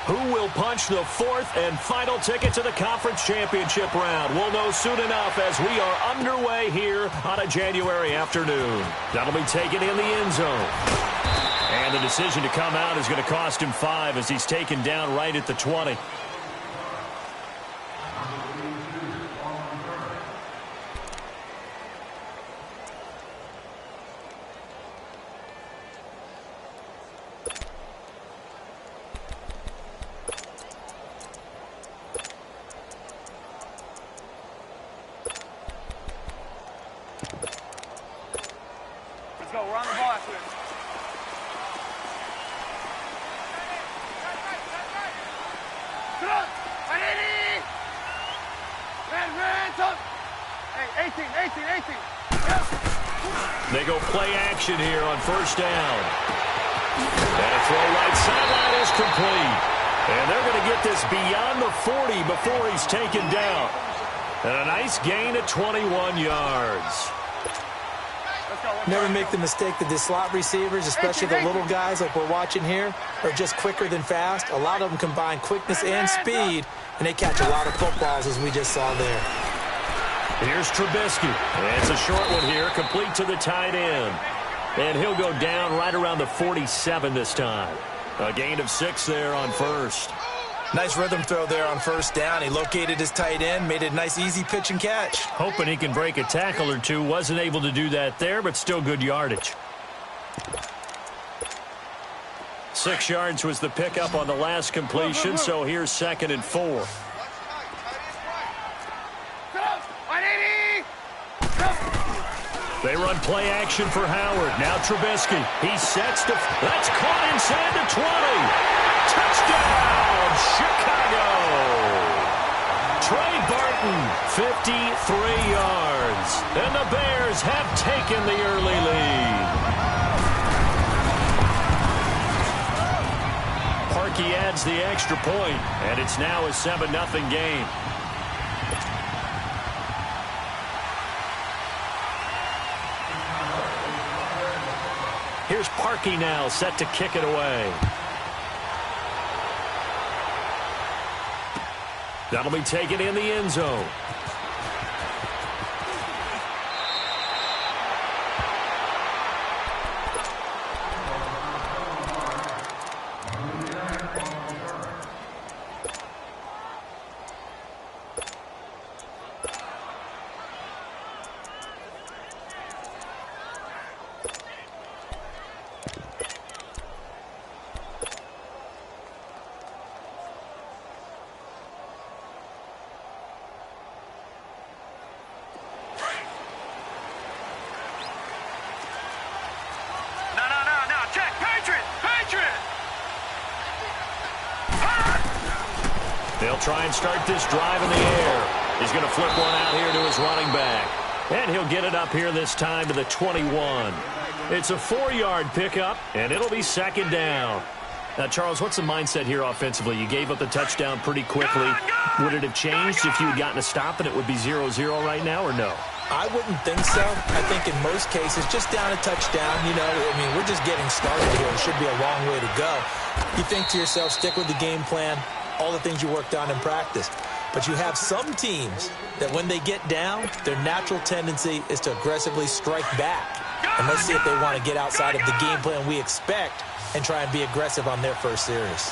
Who will punch the fourth and final ticket to the conference championship round? We'll know soon enough as we are underway here on a January afternoon. That'll be taken in the end zone. And the decision to come out is going to cost him 5 as he's taken down right at the 20. We're on the ball after this. Hey, 18. They go play action here on first down. And a throw right sideline is complete. And they're going to get this beyond the 40 before he's taken down. And a nice gain of 21 yards. Never make the mistake that the slot receivers, especially the little guys like we're watching here, are just quicker than fast. A lot of them combine quickness and speed, and they catch a lot of footballs, as we just saw there. Here's Trubisky. And it's a short one here, complete to the tight end. And he'll go down right around the 47 this time. A gain of 6 there on first. Nice rhythm throw there on first down. He located his tight end, made it a nice easy pitch and catch. Hoping he can break a tackle or two. Wasn't able to do that there, but still good yardage. 6 yards was the pickup on the last completion, so here's 2nd and 4. They run play action for Howard. Now Trubisky. He sets to... That's caught inside the 20. Touchdown, Chicago. Trey Burton, 53 yards. And the Bears have taken the early lead. Parkey adds the extra point, and it's now a 7-0 game. Here's Parkey now, set to kick it away. That'll be taken in the end zone. They'll try and start this drive in the air. He's going to flip one out here to his running back. And he'll get it up here this time to the 21. It's a 4-yard pickup, and it'll be 2nd down. Now, Charles, what's the mindset here offensively? You gave up the touchdown pretty quickly. Would it have changed if you had gotten a stop and it would be 0-0 right now, or no? I wouldn't think so. I think in most cases, just down a touchdown, we're just getting started here. It should be a long way to go. You think to yourself, stick with the game plan, all the things you worked on in practice. But you have some teams that when they get down, their natural tendency is to aggressively strike back. And let's see if they want to get outside of the game plan we expect and try and be aggressive on their first series.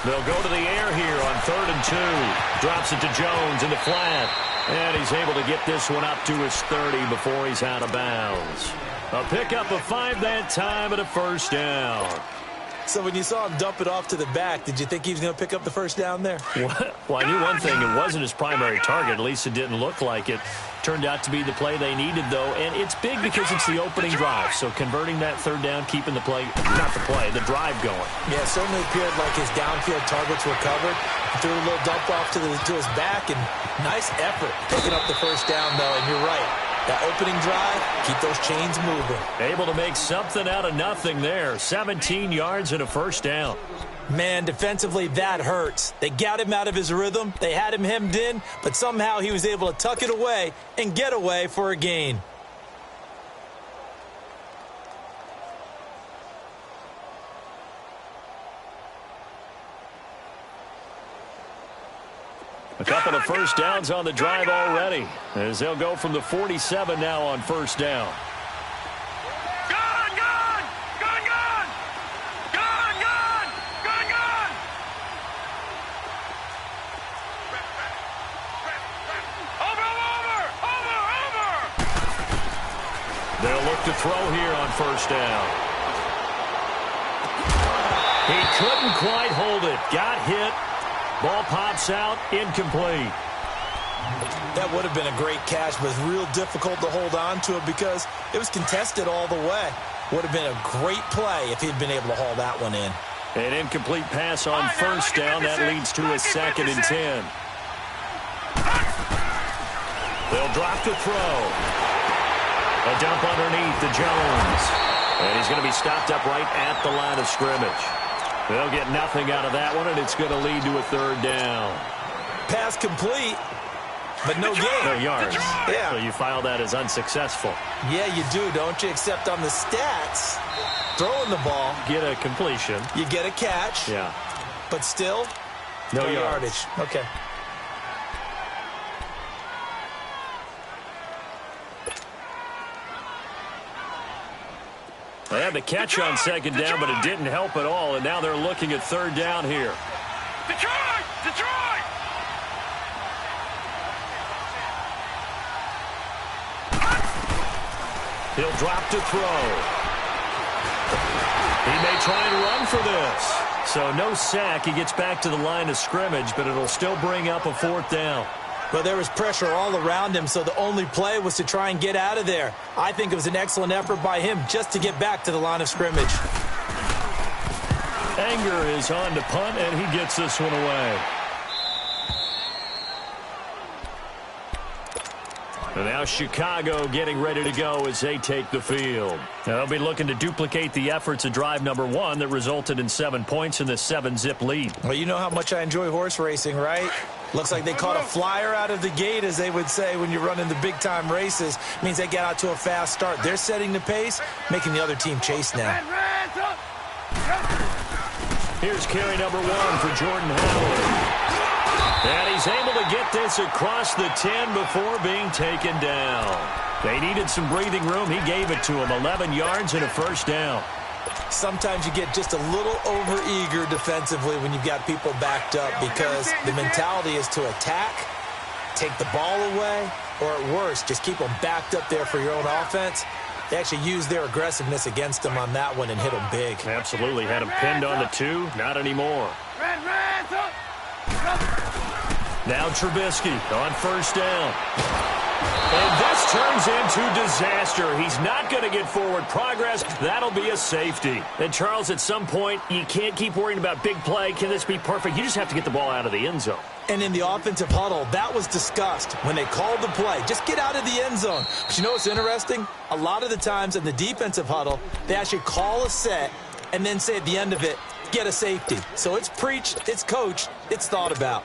They'll go to the air here on 3rd and 2. Drops it to Jones in the flat. And he's able to get this one up to his 30 before he's out of bounds. A pickup of 5 that time and a first down. So when you saw him dump it off to the back, did you think he was going to pick up the first down there? Well, I knew one thing. It wasn't his primary target. At least it didn't look like it. Turned out to be the play they needed, though. And it's big because it's the opening drive. So converting that 3rd down, keeping the play, not the play, the drive going. Yeah, it certainly appeared like his downfield targets were covered. He threw a little dump off to his back, and nice effort picking up the first down, though. And you're right. That opening drive, keep those chains moving. Able to make something out of nothing there. 17 yards and a first down. Man, defensively, that hurts. They got him out of his rhythm. They had him hemmed in, but somehow he was able to tuck it away and get away for a gain. A couple of first downs on the drive already, as they'll go from the 47 now on first down. Gun, gun! Gun, gun! Gun, gun! Gun, gun! Over, over! Over, over! They'll look to throw here on first down. He couldn't quite hold it. Got hit. Ball pops out, incomplete. That would have been a great catch, but it's real difficult to hold on to it because it was contested all the way. Would have been a great play if he'd been able to haul that one in. An incomplete pass on first down. That leads to a 2nd and 10. They'll drop to throw. A dump underneath to Jones. And he's going to be stopped up right at the line of scrimmage. They'll get nothing out of that one, and it's going to lead to a 3rd down. Pass complete, but no gain. No yards. Yeah. So you file that as unsuccessful. Yeah, you do, don't you? Except on the stats, throwing the ball. Get a completion. You get a catch. Yeah. But still, no yardage. Okay. They had the catch on 2nd down, but it didn't help at all, and now they're looking at 3rd down here. Detroit! Detroit! He'll drop to throw. He may try and run for this. So no sack. He gets back to the line of scrimmage, but it'll still bring up a 4th down. But there was pressure all around him, so the only play was to try and get out of there. I think it was an excellent effort by him just to get back to the line of scrimmage. Anger is on to punt, and he gets this one away. And now Chicago getting ready to go as they take the field. They'll be looking to duplicate the efforts of drive number 1 that resulted in 7 points in the 7-zip lead. Well, you know how much I enjoy horse racing, right? Looks like they caught a flyer out of the gate, as they would say when you're running the big-time races. Means they get out to a fast start. They're setting the pace, making the other team chase now. Here's carry number 1 for Jordan Howard. And he's able to get this across the 10 before being taken down. They needed some breathing room. He gave it to him. 11 yards and a 1st down. Sometimes you get just a little over-eager defensively when you've got people backed up because the mentality is to attack, take the ball away, or at worst, just keep them backed up there for your own offense. They actually used their aggressiveness against them on that one and hit them big. Absolutely. Had him pinned on the 2. Not anymore. Now Trubisky on 1st down. And this turns into disaster. He's not going to get forward progress. That'll be a safety. And, Charles, at some point, you can't keep worrying about big play. Can this be perfect? You just have to get the ball out of the end zone. And in the offensive huddle, that was discussed when they called the play. Just get out of the end zone. But you know what's interesting? A lot of the times in the defensive huddle, they actually call a set and then say at the end of it, get a safety. So it's preached, it's coached, it's thought about.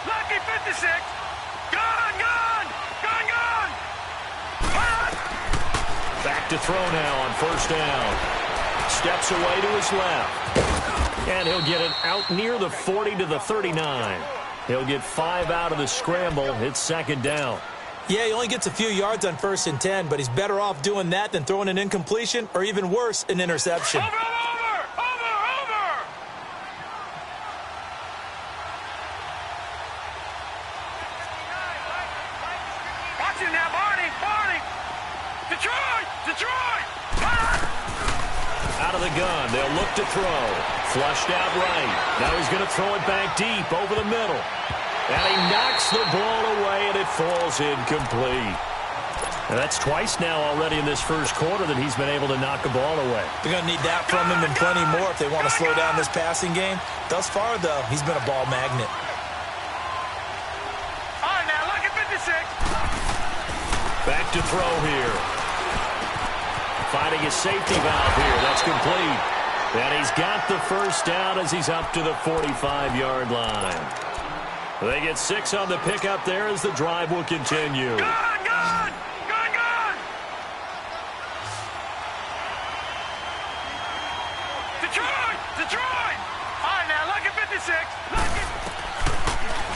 Lucky 56. Gun, gun, gun, gun. Back to throw now on 1st down. Steps away to his left. And he'll get it out near the 40 to the 39. He'll get 5 out of the scramble. It's 2nd down. Yeah, he only gets a few yards on 1st and 10, but he's better off doing that than throwing an incompletion or even worse, an interception. Over. Watch it now, Barney. Detroit. Out of the gun. They'll look to throw. Flushed out right. Now he's going to throw it back deep over the middle. And he knocks the ball away, and it falls incomplete. And that's twice now already in this first quarter that he's been able to knock a ball away. They're going to need that from him and plenty more if they want to slow down this passing game. Thus far, though, he's been a ball magnet. All right, now, look at 56. Back to throw here. Finding his safety valve here. That's complete. And he's got the 1st down as he's up to the 45-yard line. They get 6 on the pickup there as the drive will continue. Gone, gone! Gone, gone! Detroit! Detroit! All right, now, lucky 56. Lucky.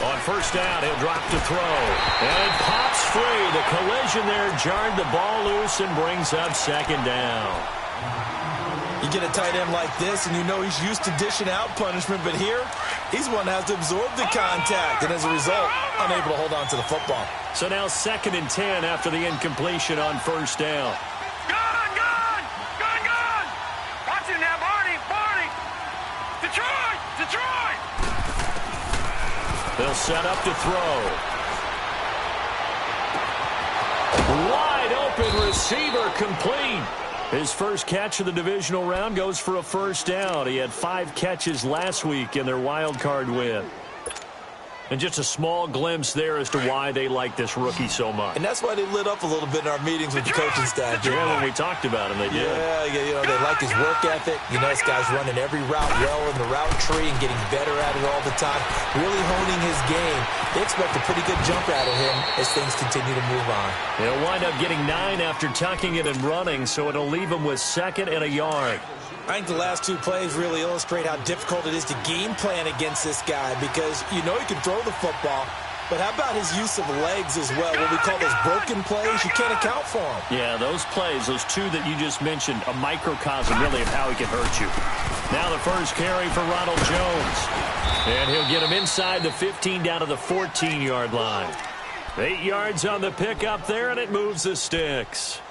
On first down, he'll drop to throw. And it pops free. The collision there jarred the ball loose and brings up second down. You get a tight end like this, and you know he's used to dishing out punishment, but here, he's one that has to absorb the contact, and as a result, unable to hold on to the football. So now 2nd and 10 after the incompletion on first down. Gone, gone! Gone, gone! Watch it now, Barney! Barney! Detroit! Detroit! They'll set up to throw. Wide open receiver complete. His first catch of the divisional round goes for a first down. He had 5 catches last week in their wild card win. And just a small glimpse there as to why they like this rookie so much. And that's why they lit up a little bit in our meetings with the coaching staff. Yeah, when we talked about him, they did. Yeah, you know, they like his work ethic. You know, this guy's running every route well in the route tree and getting better at it all the time. Really honing his game. They expect a pretty good jump out of him as things continue to move on. He'll wind up getting 9 after tucking it and running, so it'll leave him with 2nd and a yard. I think the last 2 plays really illustrate how difficult it is to game plan against this guy because you know he can throw the football, but how about his use of legs as well? What we call those broken plays, you can't account for them. Yeah, those plays, those 2 that you just mentioned, a microcosm really of how he can hurt you. Now the first carry for Ronald Jones. And he'll get him inside the 15 down to the 14-yard line. 8 yards on the pickup there, and it moves the sticks.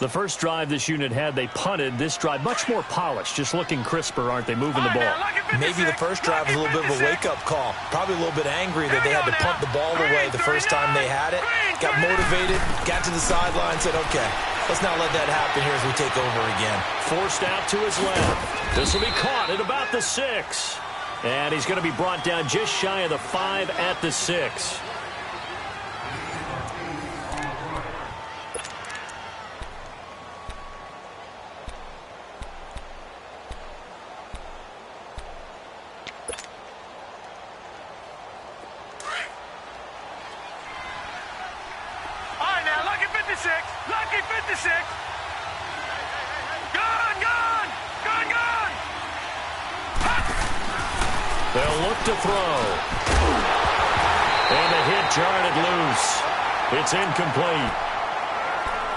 The first drive this unit had, they punted. This drive, much more polished, just looking crisper, aren't they, moving the ball? Maybe the first drive was a little bit of a wake-up call. Probably a little bit angry that they had to punt the ball away the first time they had it. Got motivated, got to the sideline, said, okay, let's not let that happen here as we take over again. Forced out to his left. This will be caught at about the 6. And he's going to be brought down just shy of the 5 at the 6. Lucky 56. Gone, gone, gone, gone. They'll look to throw. And the hit jarred it loose. It's incomplete.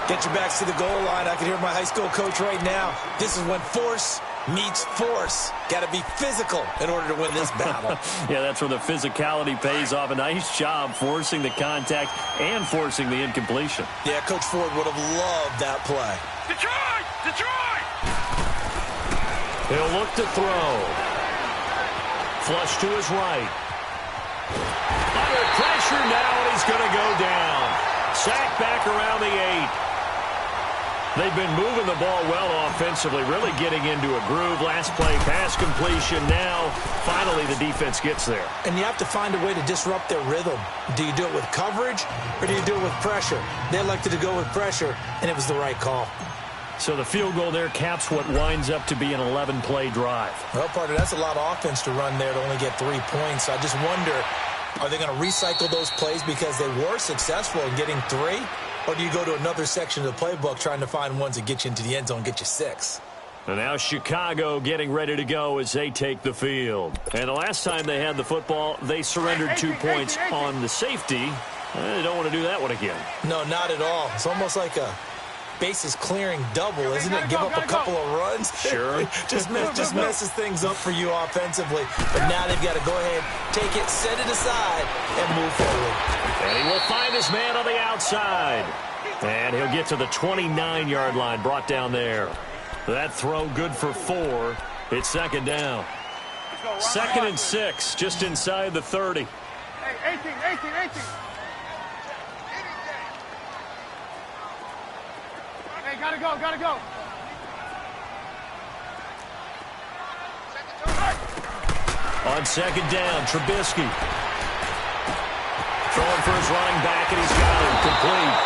Get your backs to the goal line. I can hear my high school coach right now. This is when force meets force. Got to be physical in order to win this battle. Yeah, that's where the physicality pays off. A nice job forcing the contact and forcing the incompletion. Yeah, Coach Ford would have loved that play. Detroit! Detroit! He'll look to throw. Flush to his right. Under pressure now, and he's going to go down. Sacked back around the 8. They've been moving the ball well offensively, really getting into a groove. Last play, pass completion. Now, finally, the defense gets there. And you have to find a way to disrupt their rhythm. Do you do it with coverage, or do you do it with pressure? They elected to go with pressure, and it was the right call. So the field goal there caps what winds up to be an 11-play drive. Well, partner, that's a lot of offense to run there to only get 3 points. I just wonder, are they going to recycle those plays because they were successful in getting 3? Or do you go to another section of the playbook trying to find ones that get you into the end zone and get you 6? And now Chicago getting ready to go as they take the field. And the last time they had the football, they surrendered 2 points on the safety. They don't want to do that one again. No, not at all. It's almost like a bases clearing double, isn't it? Give up a couple of runs. Sure. just messes things up for you offensively. But now they've got to go ahead, take it, set it aside, and move forward. And he will find his man on the outside. And he'll get to the 29-yard line, brought down there. That throw good for 4. It's second down. 2nd and 6, just inside the 30. Hey, 18. Hey, gotta go. On second down, Trubisky. Throwing for his running back, and he's got him complete.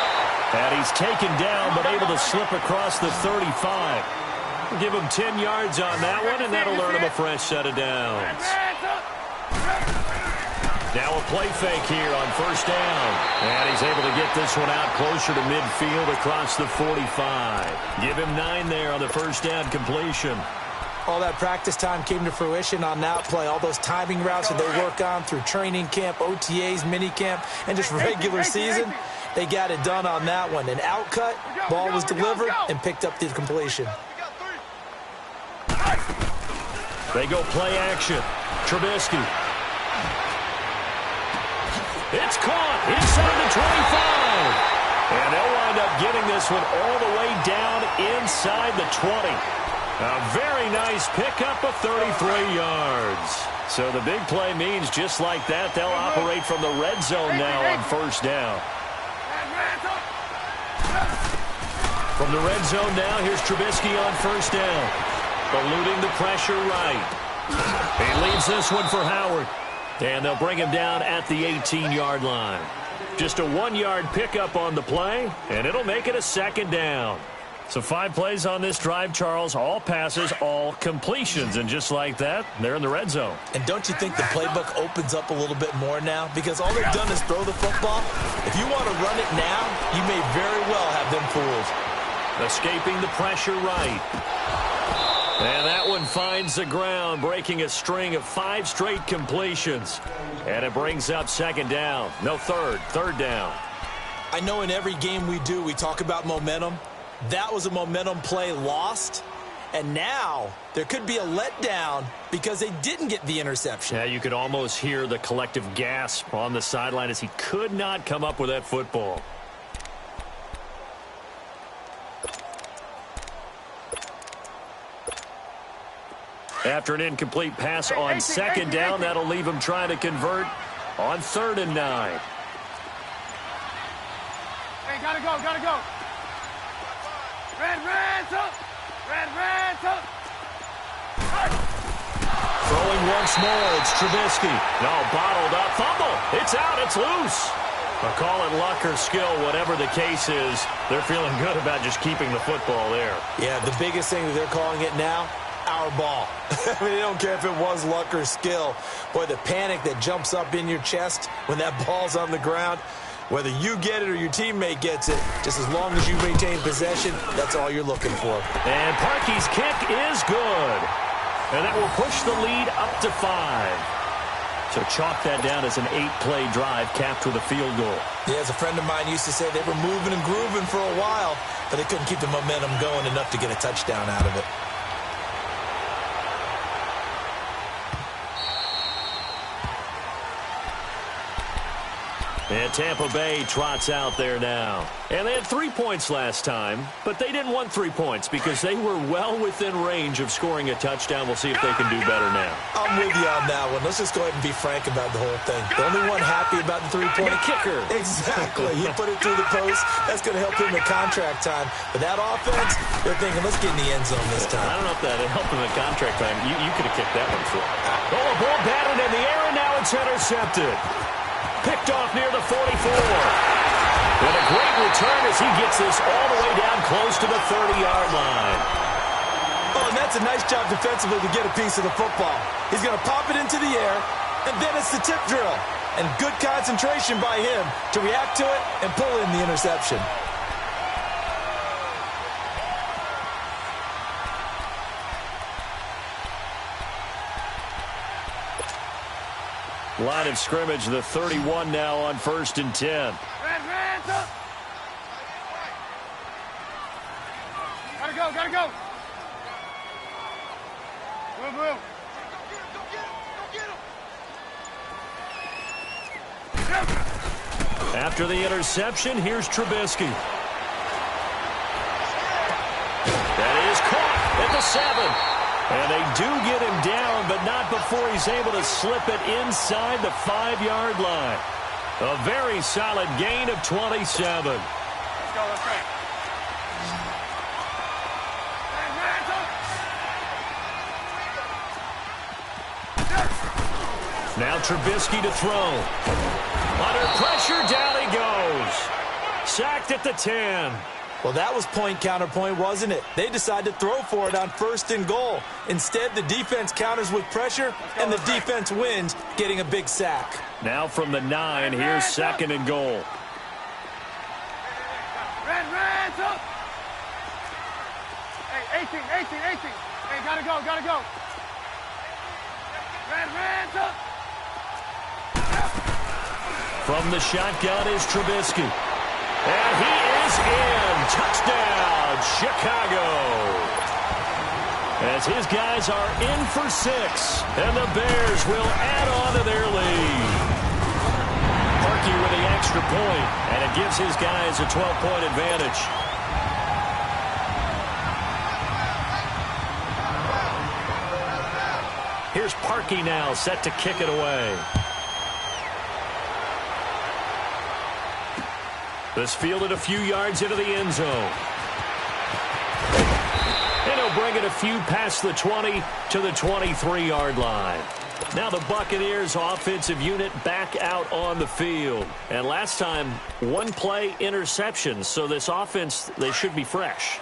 And he's taken down, but able to slip across the 35. Give him 10 yards on that one, and that'll earn him a fresh set of downs. Now a play fake here on first down. And he's able to get this one out closer to midfield across the 45. Give him 9 there on the first down completion. All that practice time came to fruition on that play. All those timing routes that they work on through training camp, OTAs, mini camp, and just regular season, they got it done on that one. An outcut, ball was delivered, and picked up the completion. They go play action. Trubisky. It's caught inside the 25. And they'll wind up getting this one all the way down inside the 20. A very nice pickup of 33 yards. So the big play means just like that, they'll operate from the red zone now on first down. From the red zone now, here's Trubisky on first down. Eluding the pressure right. He leaves this one for Howard. And they'll bring him down at the 18-yard line. Just a 1-yard pickup on the play, and it'll make it a second down. So 5 plays on this drive, Charles. All passes, all completions. And just like that, they're in the red zone. And don't you think the playbook opens up a little bit more now? Because all they've done is throw the football. If you want to run it now, you may very well have them fooled. Escaping the pressure right. And that one finds the ground, breaking a string of 5 straight completions. And it brings up second down. No, third down. I know in every game we do, we talk about momentum. That was a momentum play lost. And now there could be a letdown because they didn't get the interception. Yeah, you could almost hear the collective gasp on the sideline as he could not come up with that football. After an incomplete pass on second down, that'll leave him trying to convert on 3rd and 9. Hey, gotta go. Red, up. Throwing once more, it's Trubisky. No, bottled up, fumble. It's out, it's loose. I'll call it luck or skill, whatever the case is. They're feeling good about just keeping the football there. Yeah, the biggest thing that they're calling it now, our ball. I mean, they don't care if it was luck or skill. Boy, the panic that jumps up in your chest when that ball's on the ground, whether you get it or your teammate gets it, just as long as you maintain possession, that's all you're looking for. And Parkey's kick is good. And that will push the lead up to 5. So chalk that down as an 8-play drive capped with a field goal. Yeah, as a friend of mine used to say, they were moving and grooving for a while, but they couldn't keep the momentum going enough to get a touchdown out of it. And Tampa Bay trots out there now. And they had 3 points last time, but they didn't want 3 points because they were well within range of scoring a touchdown. We'll see if they can do better now. I'm with you on that one. Let's just go ahead and be frank about the whole thing. The only one happy about the 3-point kicker. Exactly. He put it through the post. That's going to help him in contract time. But that offense, they're thinking, let's get in the end zone this time. I don't know if that helped him in contract time. You could have kicked that one for him. Oh, a ball batted in the air, and now it's intercepted. Picked off near the 44. And a great return as he gets this all the way down close to the 30-yard line. Oh, and that's a nice job defensively to get a piece of the football. He's going to pop it into the air, and then it's the tip drill. And good concentration by him to react to it and pull in the interception. Line of scrimmage, the 31 now on 1st and 10. Red, up. Gotta go. Move. After the interception, here's Trubisky. That is caught at the 7. And they do get him down, but not before he's able to slip it inside the 5-yard line. A very solid gain of 27. Let's go. Now Trubisky to throw. Under pressure, down he goes. Sacked at the 10. Well, that was point counterpoint, wasn't it? They decided to throw for it on 1st and goal. Instead, the defense counters with pressure, and the defense wins, getting a big sack. Now from the 9, here's 2nd and goal. Red, up. Hey, 18. Hey, gotta go. Red, up. From the shotgun is Trubisky. And he is in. Touchdown, Chicago. As his guys are in for 6, and the Bears will add on to their lead. Parkey with the extra point, and it gives his guys a 12-point advantage. Here's Parkey now, set to kick it away. This fielded a few yards into the end zone. And he'll bring it a few past the 20 to the 23-yard line. Now the Buccaneers offensive unit back out on the field. And last time, 1-play interception. So this offense, they should be fresh.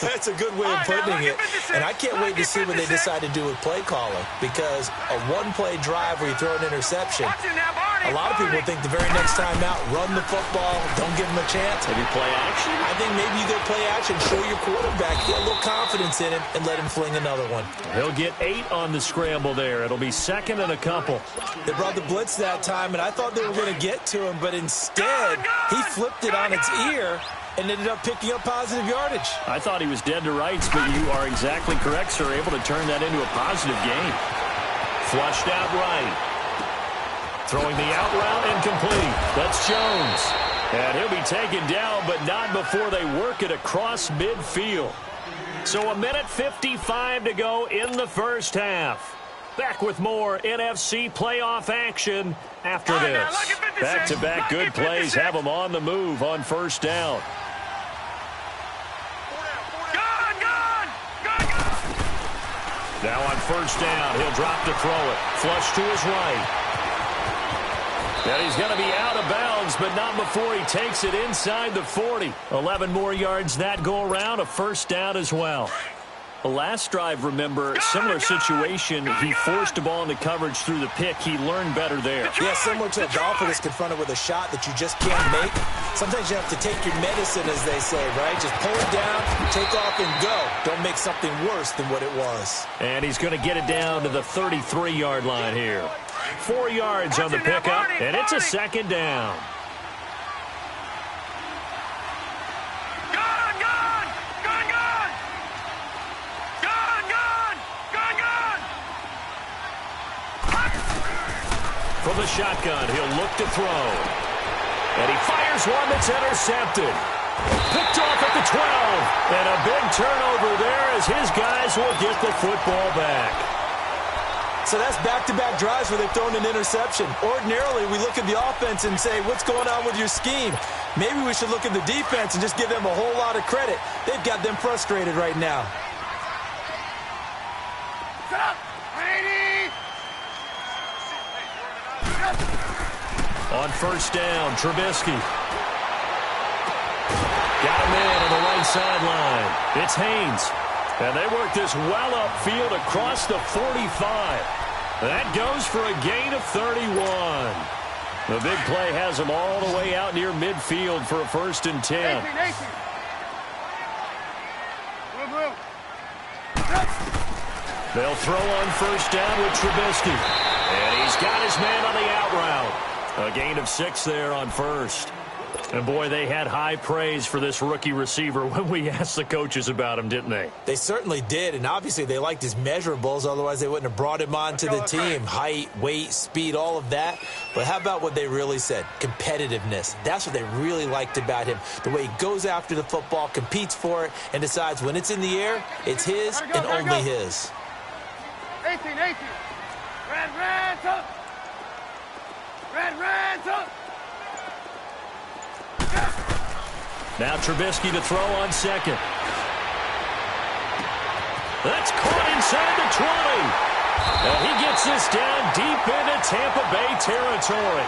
That's a good way of putting it. And I can't wait to see what they decide to do with play calling. Because a 1-play drive where you throw an interception, a lot of people think the very next time out, run the football, don't give them a chance. Maybe play action? I think maybe you go play action, show your quarterback, get a little confidence in him, and let him fling another one. He'll get 8 on the scramble there. It'll be 2nd and a couple. They brought the blitz that time, and I thought they were going to get to him, but instead, he flipped it on its ear and ended up picking up positive yardage. I thought he was dead to rights, but you are exactly correct, sir. Able to turn that into a positive gain. Flushed out right. Throwing the out route incomplete. That's Jones. And he'll be taken down, but not before they work it across midfield. So 1:55 to go in the first half. Back with more NFC playoff action after this. Back-to-back good plays have them on the move on 1st down. Now on 1st down, he'll drop to throw it. Flush to his right. And he's going to be out of bounds, but not before he takes it inside the 40. 11 more yards that go around, a 1st down as well. The last drive, remember, similar situation. He forced a ball into coverage through the pick. He learned better there. Yeah, similar to a golfer that's confronted with a shot that you just can't make. Sometimes you have to take your medicine, as they say, right? Just pull it down, take off, and go. Don't make something worse than what it was. And he's going to get it down to the 33-yard line here. 4 yards on the pickup, and it's a 2nd down. From the shotgun, he'll look to throw. And he fires one that's intercepted. Picked off at the 12. And a big turnover there as his guys will get the football back. So that's back-to-back drives where they've thrown an interception. Ordinarily, we look at the offense and say, what's going on with your scheme? Maybe we should look at the defense and just give them a whole lot of credit. They've got them frustrated right now. On 1st down, Trubisky. Got him in on the right sideline. It's Haynes. And they work this well upfield across the 45. That goes for a gain of 31. The big play has them all the way out near midfield for a 1st and 10. They'll throw on 1st down with Trubisky. And he's got his man on the out route. A gain of 6 there on 1st. And, boy, they had high praise for this rookie receiver when we asked the coaches about him, didn't they? They certainly did, and obviously they liked his measurables. Otherwise, they wouldn't have brought him on to the team. Height, weight, speed, all of that. But how about what they really said? Competitiveness. That's what they really liked about him. The way he goes after the football, competes for it, and decides when it's in the air, it's his and only his. 18. Red, up. Red, up. Now Trubisky to throw on 2nd. That's caught inside the 20. And he gets this down deep into Tampa Bay territory.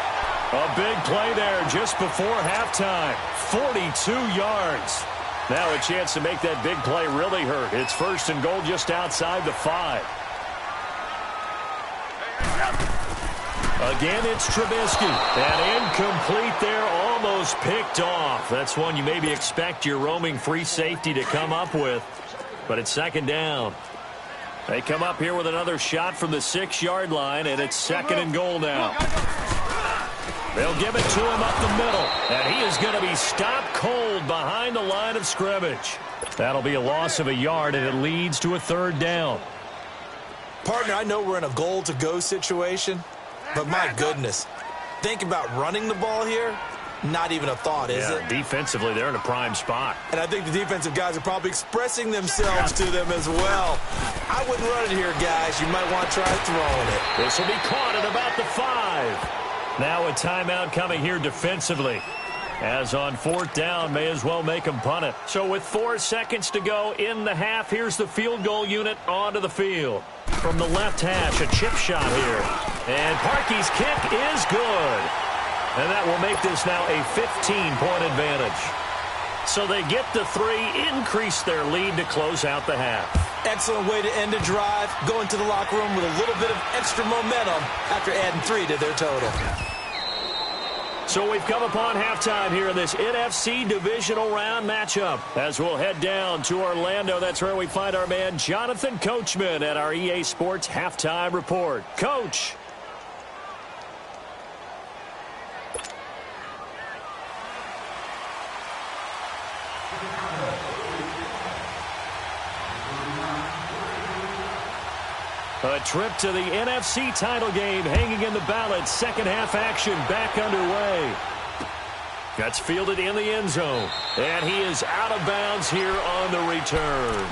A big play there just before halftime. 42 yards. Now a chance to make that big play really hurt. It's 1st and goal just outside the 5. Again, it's Trubisky. And incomplete there, almost picked off. That's one you maybe expect your roaming free safety to come up with. But it's 2nd down. They come up here with another shot from the 6-yard line, and it's 2nd and goal now. They'll give it to him up the middle, and he is going to be stopped cold behind the line of scrimmage. That'll be a loss of a yard, and it leads to a 3rd down. Partner, I know we're in a goal-to-go situation, but my goodness, think about running the ball here. Not even a thought, is it? Defensively, they're in a prime spot. And I think the defensive guys are probably expressing themselves to them as well. I wouldn't run it here, guys. You might want to try throwing it. This will be caught at about the 5. Now a timeout coming here defensively. As on 4th down, may as well make them punt it. So with 4 seconds to go in the half, here's the field goal unit onto the field. From the left hash, a chip shot here. And Parkey's kick is good. And that will make this now a 15-point advantage. So they get the 3, increase their lead to close out the half. Excellent way to end a drive. Go into the locker room with a little bit of extra momentum after adding 3 to their total. So we've come upon halftime here in this NFC divisional round matchup. As we'll head down to Orlando, that's where we find our man Jonathan Coachman at our EA Sports Halftime Report. Coach. A trip to the NFC title game hanging in the balance. 2nd half action back underway. That's fielded in the end zone. And he is out of bounds here on the return.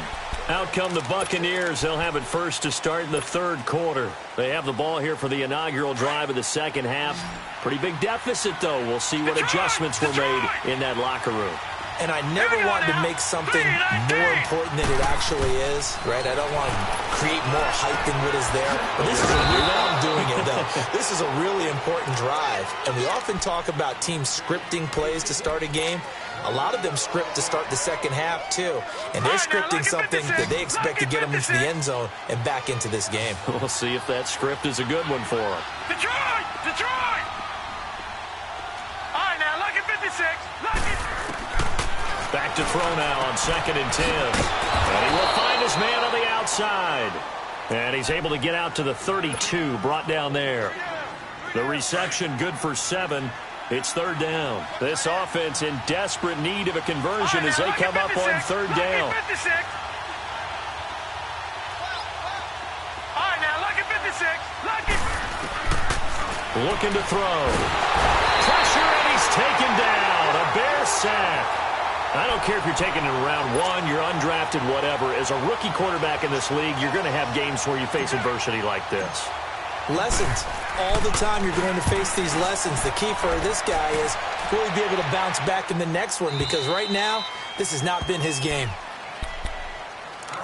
Out come the Buccaneers. They'll have it first to start in the 3rd quarter. They have the ball here for the inaugural drive of the 2nd half. Pretty big deficit, though. We'll see what adjustments were made in that locker room. And I never wanted to make something more important than it actually is, right? I don't want to create more hype than what is there. But this is a really, I'm doing it, though. This is a really important drive. And we often talk about teams scripting plays to start a game. A lot of them script to start the 2nd half, too. And they're scripting something that they expect to get them into the end zone and back into this game. We'll see if that script is a good one for them. Detroit! Detroit! All right, now, look at 56. Look at... Back to throw now on 2nd and 10. And he will find his man on the outside. And he's able to get out to the 32, brought down there. The reception good for 7. It's 3rd down. This offense in desperate need of a conversion as they come up on 3rd down. All right, now, look at 56. Look at... Looking to throw. Pressure, and he's taken down. A Bear sack. I don't care if you're taking it in round 1, you're undrafted, whatever. As a rookie quarterback in this league, you're going to have games where you face adversity like this. Lessons. All the time you're going to face these lessons. The key for this guy is will he be able to bounce back in the next one? Because right now, this has not been his game.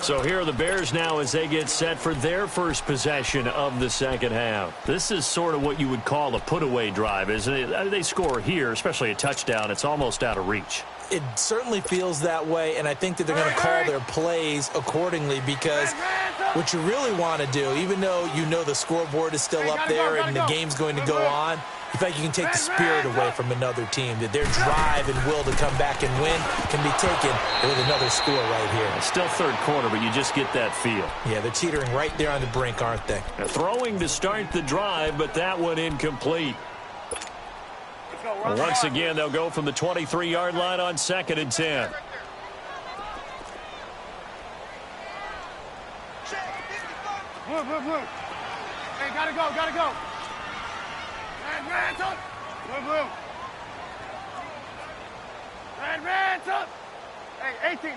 So here are the Bears now as they get set for their first possession of the 2nd half. This is sort of what you would call a put-away drive, isn't it? They score here, especially a touchdown. It's almost out of reach. It certainly feels that way, and I think that they're going to call their plays accordingly because what you really want to do, even though you know the scoreboard is still up there and the game's going to go on, you think you can take the spirit away from another team, that their drive and will to come back and win can be taken with another score right here. It's still 3rd quarter, but you just get that feel. Yeah, they're teetering right there on the brink, aren't they? They're throwing to start the drive, but that one incomplete. Once again, they'll go from the 23-yard line on 2nd and 10. Blue. Hey, gotta go. Red, up. Blue. Red, up. Hey, 18.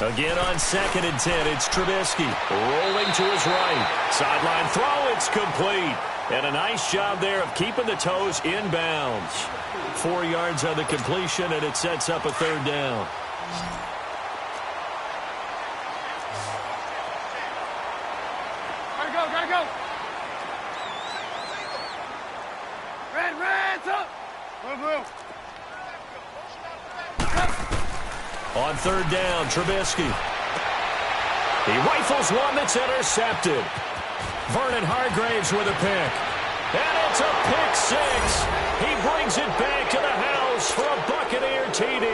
Again on 2nd and 10, it's Trubisky rolling to his right. Sideline throw, it's complete. And a nice job there of keeping the toes inbounds. 4 yards on the completion, and it sets up a 3rd down. Gotta go. Red, up. Blue. On third down, Trubisky. He rifles one that's intercepted. Vernon Hargraves with a pick. And it's a pick six. He brings it back to the house for a Buccaneer TD.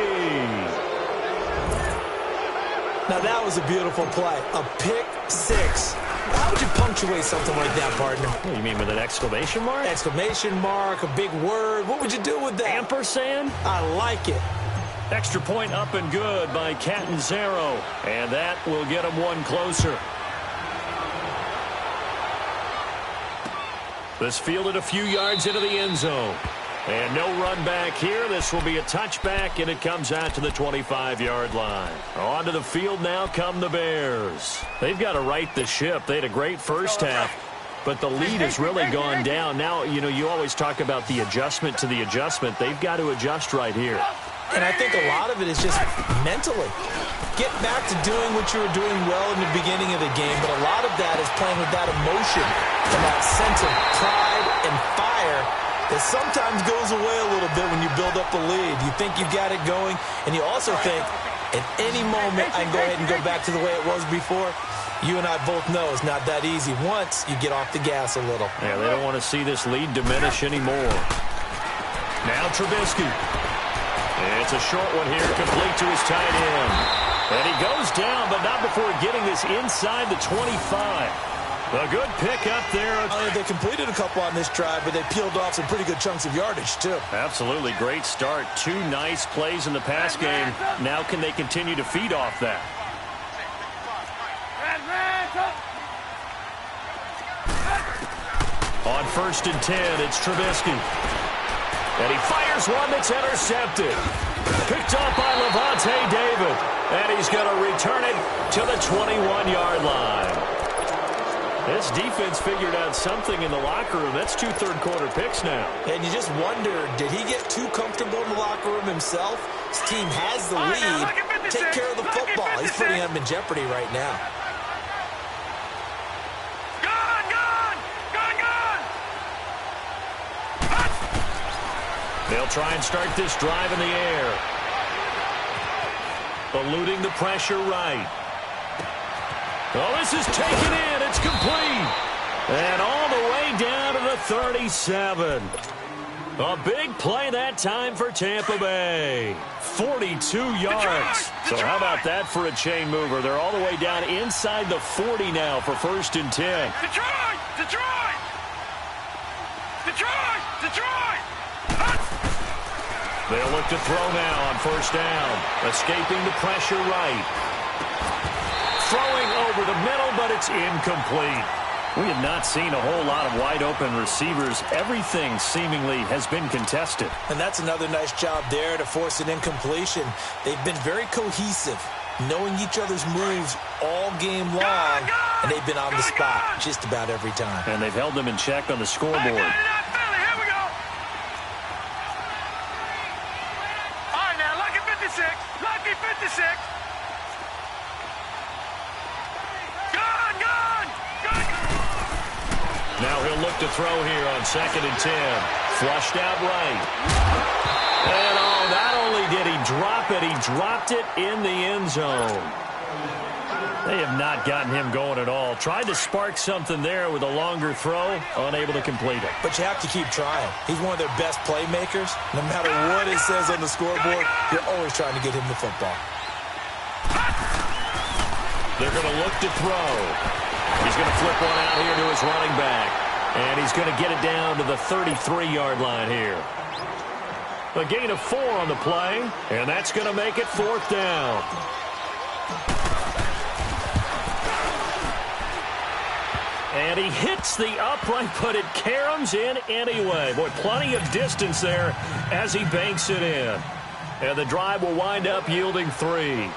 Now, that was a beautiful play. A pick six. How would you punctuate something like that, partner? What do you mean, with an exclamation mark? Exclamation mark, a big word. What would you do with that? Ampersand? I like it. Extra point up and good by Catanzaro. And that will get him one closer. This fielded a few yards into the end zone. And no run back here. This will be a touchback, and it comes out to the 25-yard line. Onto the field now come the Bears. They've got to right the ship. They had a great first half, but the lead has really gone down. Now, you know, you always talk about the adjustment to the adjustment. They've got to adjust right here. And I think a lot of it is just mentally. Get back to doing what you were doing well in the beginning of the game, but a lot of that is playing with that emotion and that sense of pride and fire that sometimes goes away a little bit when you build up a lead. You think you got it going, and you also think, at any moment, I can go ahead and go back to the way it was before. You and I both know it's not that easy once you get off the gas a little. Yeah, they don't want to see this lead diminish anymore. Now Trubisky. It's a short one here, complete to his tight end. And he goes down, but not before getting this inside the 25. A good pick up there. They completed a couple on this drive, but they peeled off some pretty good chunks of yardage, too. Absolutely. Great start. Two nice plays in the pass game. Now can they continue to feed off that? On 1st and 10, it's Trubisky. And he fires one that's intercepted. Picked up by Levante David. And he's going to return it to the 21-yard line. This defense figured out something in the locker room. That's 2 third-quarter picks now. And you just wonder, did he get too comfortable in the locker room himself? His team has the lead. Take care of the football. He's putting them in jeopardy right now. They'll try and start this drive in the air. Eluding the pressure right. Oh, this is taken in. It's complete. And all the way down to the 37. A big play that time for Tampa Bay. 42 yards. So how about that for a chain mover? They're all the way down inside the 40 now for 1st and 10. Detroit! Detroit! Detroit! Detroit! They'll look to throw now on 1st down. Escaping the pressure right. Throwing over the middle, but it's incomplete. We have not seen a whole lot of wide-open receivers. Everything seemingly has been contested. And that's another nice job there to force an incompletion. They've been very cohesive, knowing each other's moves all game long, and they've been on the spot just about every time. And they've held them in check on the scoreboard. Lucky 56. Now he'll look to throw here on 2nd and 10. Flushed out right. And oh, not only did he drop it, he dropped it in the end zone. They have not gotten him going at all. Tried to spark something there with a longer throw, unable to complete it. But you have to keep trying. He's one of their best playmakers. No matter what it says on the scoreboard, you're always trying to get him the football. They're going to look to throw. He's going to flip one out here to his running back. And he's going to get it down to the 33-yard line here. A gain of 4 on the play, and that's going to make it 4th down. And he hits the upright, but it caroms in anyway. Boy, plenty of distance there as he banks it in. And the drive will wind up yielding 3.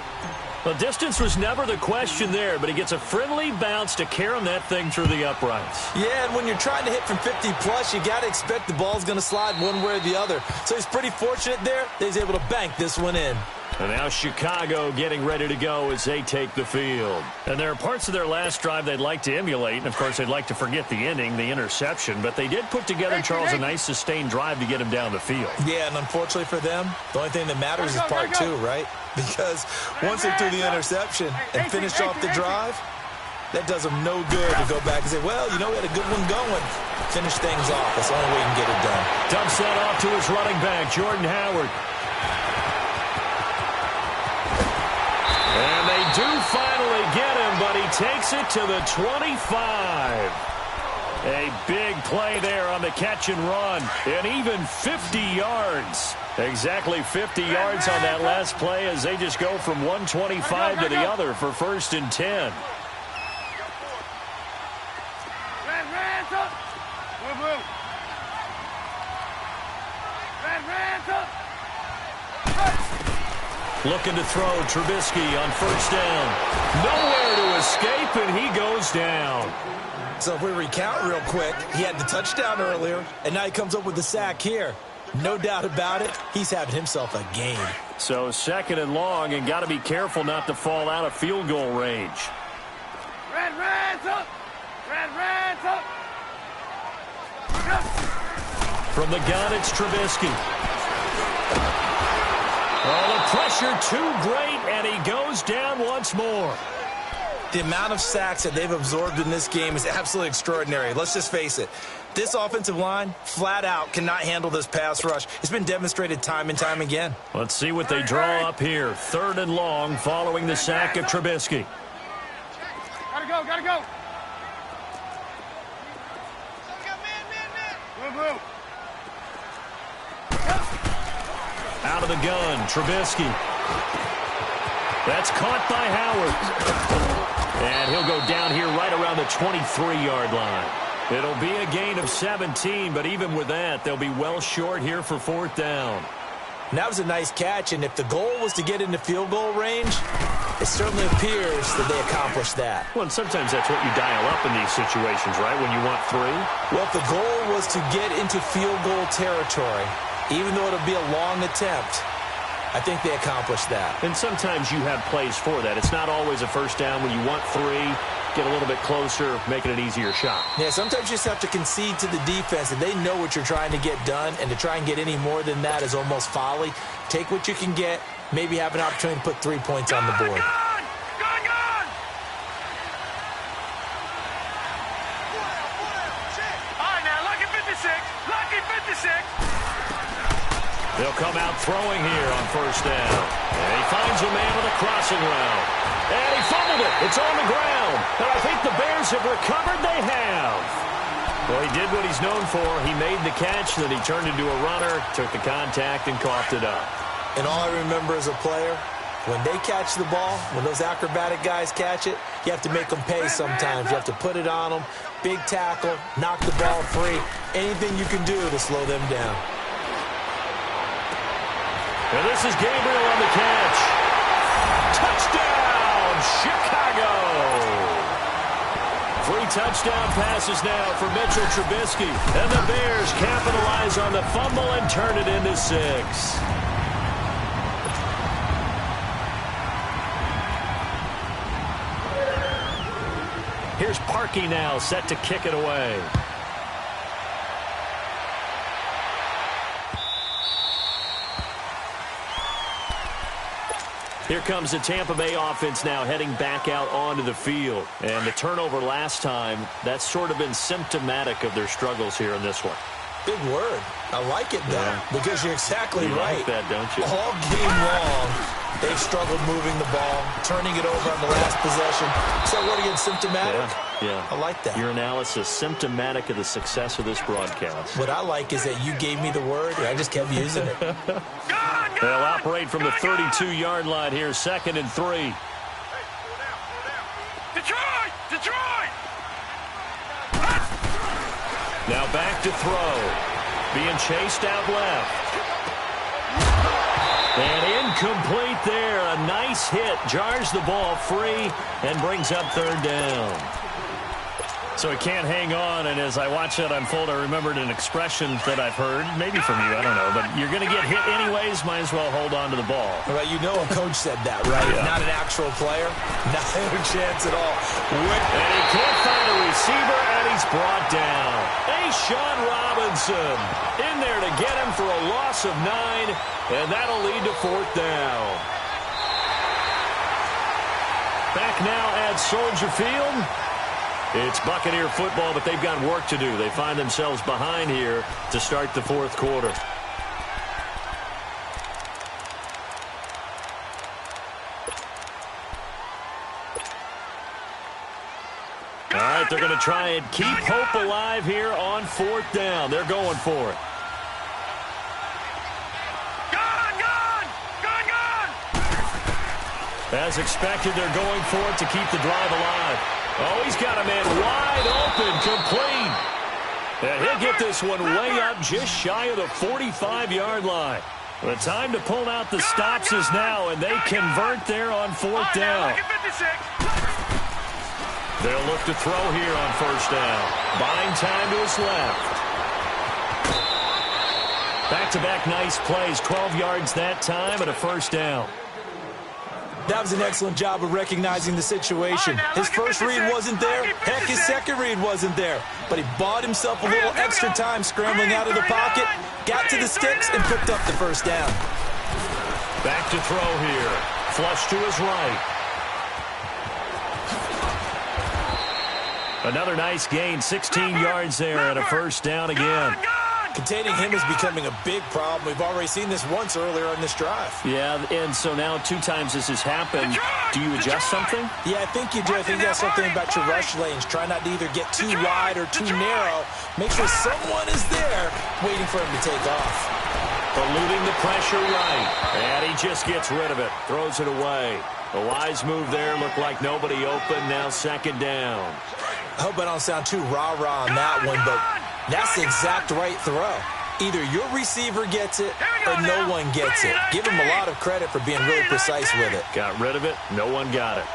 The distance was never the question there, but he gets a friendly bounce to carom that thing through the uprights. Yeah, and when you're trying to hit from 50-plus, you got to expect the ball's going to slide one way or the other. So he's pretty fortunate there that he's able to bank this one in. And now Chicago getting ready to go as they take the field. And there are parts of their last drive they'd like to emulate. And, of course, they'd like to forget the ending, the interception. But they did put together, Charles, a nice sustained drive to get him down the field. Yeah, and unfortunately for them, the only thing that matters is part two, right? Because once they threw the interception and finished off the drive, that does them no good to go back and say, well, you know, we had a good one going. Finish things off. That's the only way you can get it done. Dumps that off to his running back, Jordan Howard. And they do finally get him, but he takes it to the 25. A big play there on the catch and run, and even 50 yards. Exactly 50 yards on that last play as they just go from 125 to the other for 1st and 10. Looking to throw, Trubisky on 1st down. Nowhere to escape, and he goes down. So if we recount real quick, he had the touchdown earlier, and now he comes up with the sack here. No doubt about it, he's having himself a game. So 2nd and long, and got to be careful not to fall out of field goal range. Reds up! Reds up! From the gun, it's Trubisky. Oh, the pressure too great, and he goes down once more. The amount of sacks that they've absorbed in this game is absolutely extraordinary. Let's just face it. This offensive line, flat out, cannot handle this pass rush. It's been demonstrated time and time again. Let's see what they draw up here. 3rd and long following the sack of Trubisky. Gotta go, gotta go. Move. Out of the gun, Trubisky. That's caught by Howard. And he'll go down here right around the 23-yard line. It'll be a gain of 17, but even with that, they'll be well short here for 4th down. And that was a nice catch, and if the goal was to get into field goal range, it certainly appears that they accomplished that. Well, and sometimes that's what you dial up in these situations, right, when you want 3? Well, if the goal was to get into field goal territory, even though it'll be a long attempt, I think they accomplished that. And sometimes you have plays for that. It's not always a 1st down when you want 3, get a little bit closer, make it an easier shot. Yeah, sometimes you just have to concede to the defense, and they know what you're trying to get done, and to try and get any more than that is almost folly. Take what you can get, maybe have an opportunity to put 3 points on the board. Gone! All right, now, lucky 56. They'll come out throwing here on 1st down. And he finds a man with a crossing route. And he fumbled it. It's on the ground. And I think the Bears have recovered. They have. Well, he did what he's known for. He made the catch, then he turned into a runner, took the contact, and coughed it up. And all I remember as a player, when they catch the ball, when those acrobatic guys catch it, you have to make them pay sometimes. You have to put it on them, big tackle, knock the ball free, anything you can do to slow them down. And this is Gabriel on the catch. Touchdown, Chicago! 3 touchdown passes now for Mitchell Trubisky. And the Bears capitalize on the fumble and turn it into 6. Here's Parkey now, set to kick it away. Here comes the Tampa Bay offense now heading back out onto the field. And the turnover last time, that's sort of been symptomatic of their struggles here in this one. Big word. I like it, though, because you're exactly right. You like that, don't you? All game long, they've struggled moving the ball, turning it over on the last possession. Is that word again, symptomatic? Yeah. I like that. Your analysis, symptomatic of the success of this broadcast. What I like is that you gave me the word, and I just kept using it. They'll operate from the 32-yard line here, 2nd and 3. Detroit! Now back to throw. Being chased out left. And incomplete there. A nice hit. Jars the ball free and brings up 3rd down. So he can't hang on, and as I watch that unfold, I remembered an expression that I've heard, maybe from you, I don't know, but you're going to get hit anyways, might as well hold on to the ball. Well, you know a coach said that, right? Yeah. Not an actual player. Not a chance at all. And he can't find a receiver, and he's brought down. Sean Robinson in there to get him for a loss of 9, and that'll lead to 4th down. Back now at Soldier Field. It's Buccaneer football, but they've got work to do. They find themselves behind here to start the 4th quarter. All right, they're going to try and keep hope alive here on 4th down. They're going for it. As expected, they're going for it to keep the drive alive. Oh, he's got a man wide open, complete. And he'll get this one way up just shy of the 45-yard line. The time to pull out the stops is now, and they convert there on 4th down. They'll look to throw here on 1st down. Buying time to his left. Back-to-back nice plays, 12 yards that time and a 1st down. That was an excellent job of recognizing the situation. His first read wasn't there. Heck, his second read wasn't there. But he bought himself a little extra time scrambling out of the pocket, got to the sticks, and picked up the 1st down. Back to throw here. Flush to his right. Another nice gain, 16 yards there and a 1st down again. Containing him is becoming a big problem. We've already seen this once earlier in this drive. Yeah, and so now 2 times this has happened. Do you adjust something? Yeah, I think you do. I think that's something about your rush lanes. Try not to either get too wide or too narrow. Make sure someone is there waiting for him to take off. Eluding the pressure right. And he just gets rid of it. Throws it away. A wise move there. Looked like nobody open. Now 2nd down. I hope I don't sound too rah-rah on that one, but that's the exact right throw. Either your receiver gets it or no one gets it. Give him a lot of credit for being really precise with it. Got rid of it. No one got it.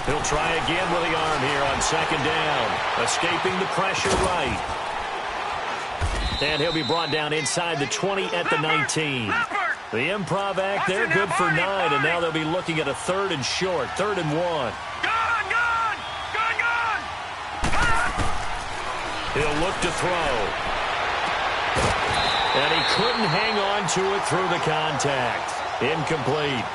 He'll try again with the arm here on 2nd down. Escaping the pressure right. And he'll be brought down inside the 20 at the 19. The improv act there, good for 9, and now they'll be looking at a 3rd and short, 3rd and 1. He'll look to throw. And he couldn't hang on to it through the contact. Incomplete.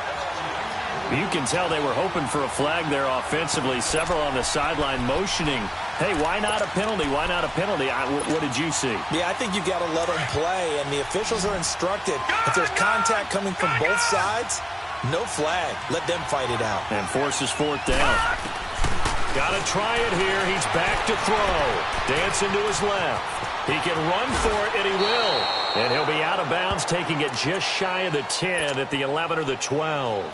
You can tell they were hoping for a flag there offensively. Several on the sideline motioning. Hey, why not a penalty? Why not a penalty? What did you see? Yeah, I think you got to let them play, and the officials are instructed. If there's contact coming from both sides, no flag. Let them fight it out. And forces 4th down. Got to try it here. He's back to throw. Dancing to his left. He can run for it, and he will. And he'll be out of bounds, taking it just shy of the 10 at the 11 or the 12.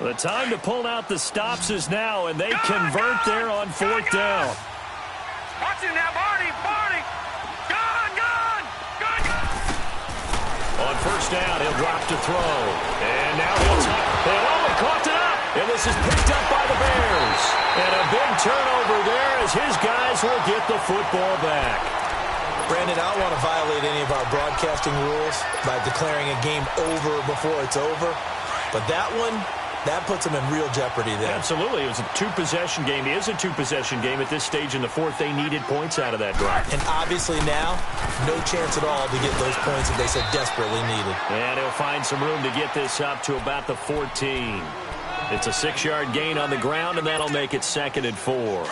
The time to pull out the stops is now, and they convert there on 4th down. Watch him now, Barney. Gun. On 1st down, he'll drop to throw. And now he'll tuck. And he caught it up. And this is picked up by the Bears. And a big turnover there as his guys will get the football back. Brandon, I don't want to violate any of our broadcasting rules by declaring a game over before it's over. But that one, that puts them in real jeopardy there. Absolutely. It was a 2-possession game. It is a 2-possession game at this stage in the 4th. They needed points out of that drive. And obviously now, no chance at all to get those points that they so desperately needed. And he'll find some room to get this up to about the 14. It's a 6-yard gain on the ground, and that'll make it 2nd and 4.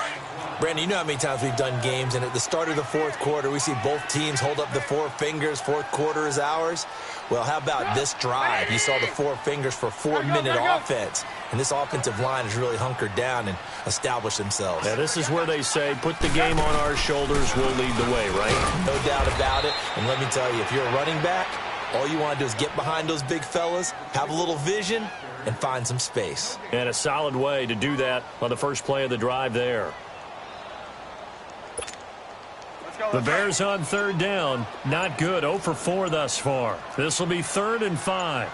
Brandon, you know how many times we've done games, and at the start of the 4th quarter, we see both teams hold up the 4 fingers, 4th quarter is ours. Well, how about this drive? You saw the 4 fingers for 4-minute offense, and this offensive line has really hunkered down and established themselves. Yeah, this is where they say, put the game on our shoulders, we'll lead the way, right? No doubt about it, and let me tell you, if you're a running back, all you want to do is get behind those big fellas, have a little vision, and find some space. And a solid way to do that on the first play of the drive there. The Bears on 3rd down. Not good. 0 for 4 thus far. This will be 3rd and 5.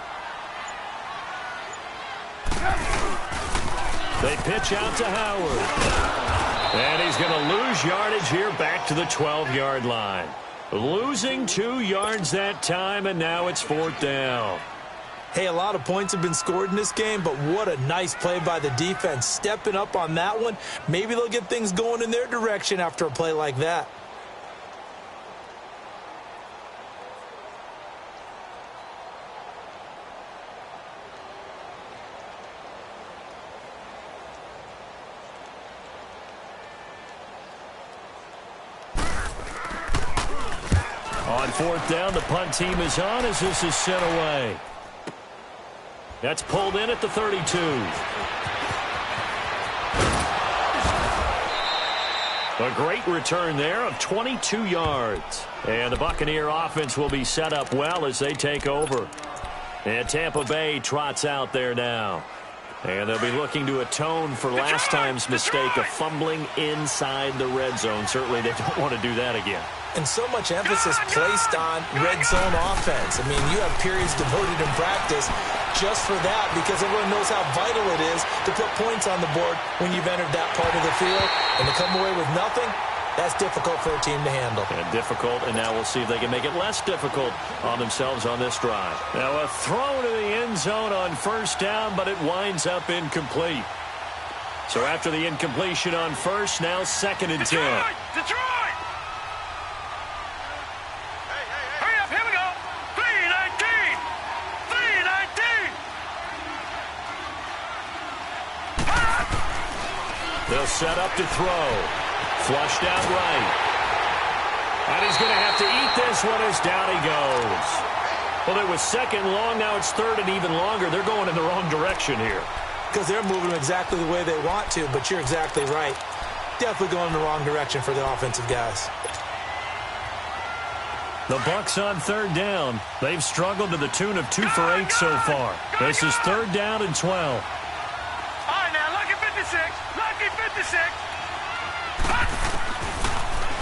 They pitch out to Howard. And he's going to lose yardage here back to the 12-yard line. Losing 2 yards that time, and now it's 4th down. Hey, a lot of points have been scored in this game, but what a nice play by the defense. Stepping up on that one. Maybe they'll get things going in their direction after a play like that. On 4th down, the punt team is on as this is sent away. That's pulled in at the 32. A great return there of 22 yards. And the Buccaneer offense will be set up well as they take over. And Tampa Bay trots out there now. And they'll be looking to atone for last time's mistake of fumbling inside the red zone. Certainly they don't want to do that again. And so much emphasis placed on red zone offense. I mean, you have periods devoted in practice just for that because everyone knows how vital it is to put points on the board when you've entered that part of the field. And to come away with nothing, that's difficult for a team to handle. And difficult, and now we'll see if they can make it less difficult on themselves on this drive. Now a throw to the end zone on 1st down, but it winds up incomplete. So after the incompletion on 1st, now 2nd and 10. Detroit! Hurry up, here we go. 319! 319! They'll set up to throw. Flushed out right. And he's going to have to eat this one as down he goes. Well, it was 2nd long. Now it's 3rd and even longer. They're going in the wrong direction here. Because they're moving exactly the way they want to, but you're exactly right. Definitely going in the wrong direction for the offensive guys. The Bucs on 3rd down. They've struggled to the tune of 2 for 8 so far. This is 3rd down and 12. All right, now, lucky 56. Lucky 56.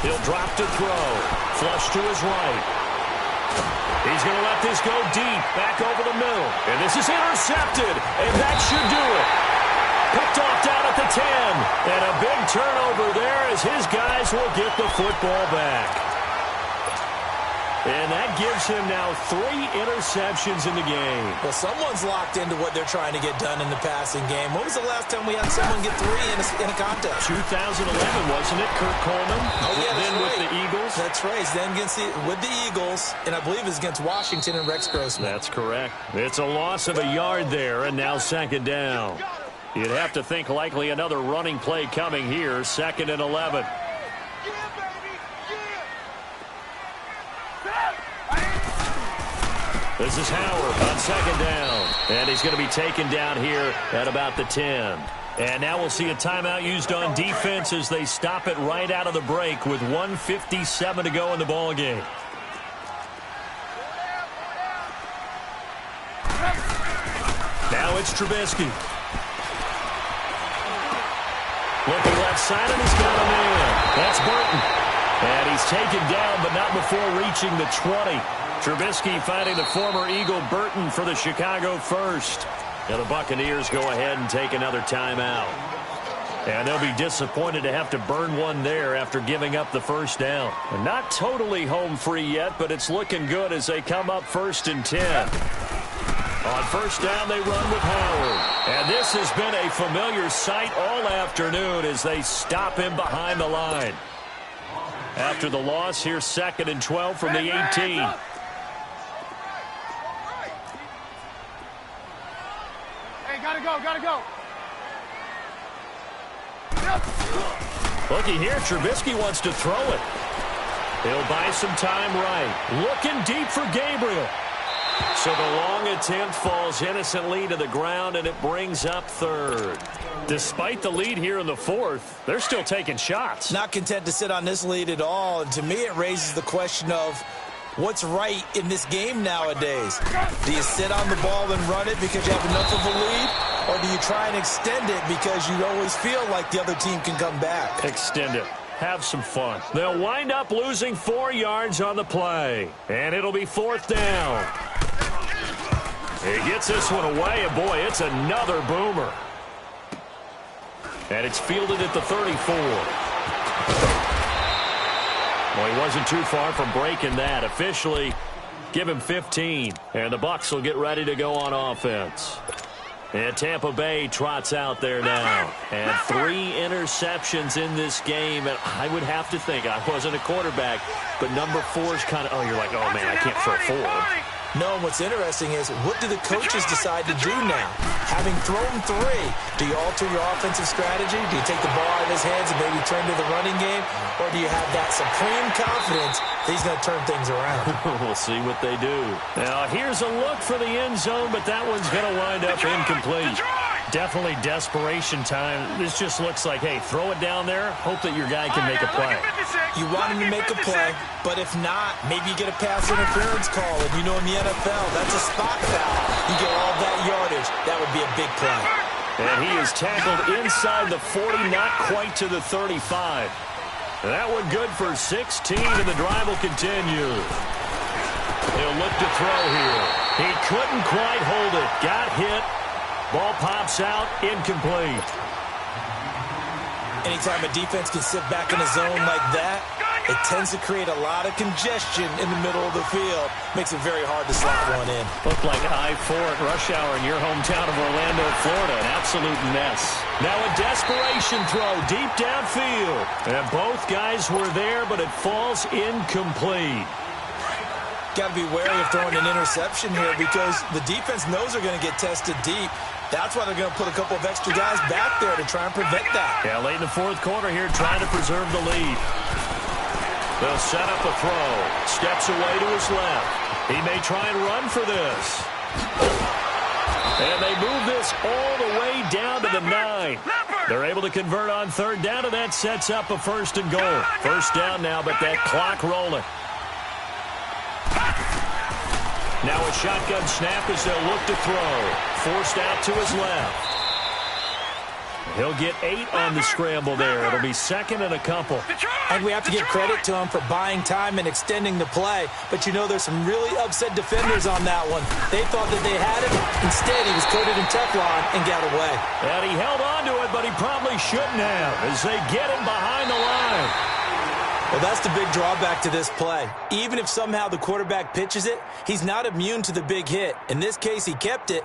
He'll drop to throw. Flush to his right. He's going to let this go deep, back over the middle. And this is intercepted, and that should do it. Picked off down at the 10. And a big turnover there as his guys will get the football back. And that gives him now 3 interceptions in the game. Well, someone's locked into what they're trying to get done in the passing game. When was the last time we had someone get 3 in a contest? 2011, wasn't it, Kurt Coleman? Oh, yeah, then right. with the Eagles. That's right. Then with the Eagles, and I believe it's against Washington and Rex Grossman. That's correct. It's a loss of a yard there, and now 2nd down. You'd have to think likely another running play coming here, 2nd and 11. This is Howard on 2nd down. And he's going to be taken down here at about the 10. And now we'll see a timeout used on defense as they stop it right out of the break with 1:57 to go in the ball game. Now it's Trubisky. Looking left side, and he's got a man. That's Burton. And he's taken down, but not before reaching the 20. Trubisky finding the former Eagle Burton for the Chicago first. Now the Buccaneers go ahead and take another timeout. And they'll be disappointed to have to burn one there after giving up the 1st down. And not totally home free yet, but it's looking good as they come up 1st and 10. On 1st down, they run with Howard. And this has been a familiar sight all afternoon as they stop him behind the line. After the loss, here's 2nd and 12 from the 18. Gotta go. Looky here, Trubisky wants to throw it. He'll buy some time right. Looking deep for Gabriel. So the long attempt falls innocently to the ground, and it brings up 3rd. Despite the lead here in the 4th, they're still taking shots. Not content to sit on this lead at all. And to me, it raises the question of what's right in this game nowadays. Do you sit on the ball and run it because you have enough of a lead? Or do you try and extend it because you always feel like the other team can come back? Extend it. Have some fun. They'll wind up losing 4 yards on the play. And it'll be 4th down. He gets this one away, and boy, it's another boomer. And it's fielded at the 34. Well, he wasn't too far from breaking that. Officially, give him 15. And the Bucs will get ready to go on offense. And Tampa Bay trots out there now. And 3 interceptions in this game. And I would have to think, I wasn't a quarterback, but number 4 is kind of, oh, you're like, oh, man, I can't throw 4. No, and what's interesting is, what do the coaches decide to do now? Having thrown 3, do you alter your offensive strategy? Do you take the ball out of his hands and maybe turn to the running game? Or do you have that supreme confidence that he's going to turn things around? We'll see what they do. Now, here's a look for the end zone, but that one's going to wind up incomplete. Definitely desperation time. This just looks like, hey, throw it down there, hope that your guy can make a play. You want him to make a play, but if not, maybe you get a pass interference call. And you know in the NFL, that's a spot foul. You get all that yardage. That would be a big play. And he is tackled inside the 40, not quite to the 35. That one good for 16, and the drive will continue. He'll look to throw here. He couldn't quite hold it. Got hit. Ball pops out, incomplete. Anytime a defense can sit back in a zone like that, it tends to create a lot of congestion in the middle of the field. Makes it very hard to slot one in. Looked like I-4 at rush hour in your hometown of Orlando, Florida. An absolute mess. Now a desperation throw deep downfield. And both guys were there, but it falls incomplete. Got to be wary of throwing an interception here because the defense knows they're going to get tested deep. That's why they're going to put a couple of extra guys back there to try and prevent that. Yeah, late in the 4th quarter here, trying to preserve the lead. They'll set up a throw. Steps away to his left. He may try and run for this. And they move this all the way down to the 9. They're able to convert on 3rd down, and that sets up a 1st and goal. 1st down now, but that clock rolling. Now a shotgun snap as they'll look to throw. Forced out to his left. He'll get 8 on the scramble there. It'll be 2nd and a couple. And we have to give credit to him for buying time and extending the play. But you know there's some really upset defenders on that one. They thought that they had him. Instead, he was coated in Teflon and got away. And he held on to it, but he probably shouldn't have as they get him behind the line. Well, that's the big drawback to this play. Even if somehow the quarterback pitches it, he's not immune to the big hit. In this case, he kept it.